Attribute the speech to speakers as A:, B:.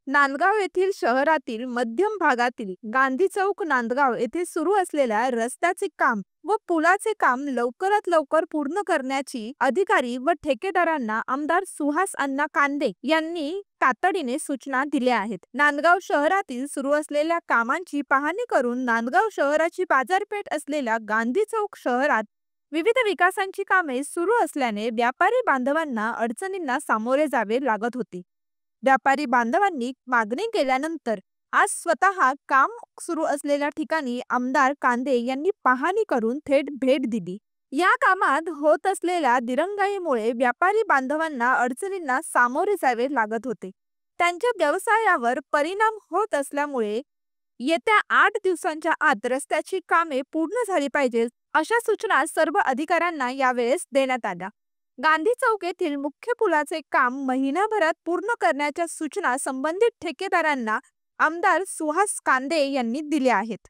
A: नांदगाव येथील शहरातील मध्यम भागातील गांधी चौक नांदगाव येथे सुरू असलेल्या रस्त्याचे काम व पुलाचे काम लवकरात लवकर पूर्ण करण्याची अधिकारी व ठेकेदारांना आमदार सुहास अण्णा कांदे यांनी तातडीने सूचना दिल्या आहेत। नांदगाव शहरातील सुरू असलेल्या कामांची पाहणी करून नांदगाव शहराची बाजारपेठ असलेल्या गांधी चौक शहरात विविध विकासांची कामे सुरू असल्याने व्यापारी बांधवांना अडचणींना सामोरे जावे लागत होते। व्यापारी बांधवांनी मागणी केल्यानंतर आज स्वतः काम सुरू असलेल्या ठिकाणी आमदार कांदे यांनी पाहणी करून थेट भेट दिली। या कामात होत असलेल्या दिरंगाईमुळे व्यापारी बांधवांना अडचणींना सामोरे जावे लागत होते। त्यांच्या व्यवसायावर परिणाम होत असल्यामुळे येत्या 8 दिवसांच्या आत रस्त्याची कामे पूर्ण झाली पाहिजेत अशा सूचना सर्व अधिकाऱ्यांना यावेळेस देण्यात आल्या। गांधी चौक येथील मुख्य पुलाचे काम महिनाभरात पूर्ण करण्याच्या सूचना संबंधित ठेकेदारांना आमदार सुहास कांदे यांनी दिल्या आहेत।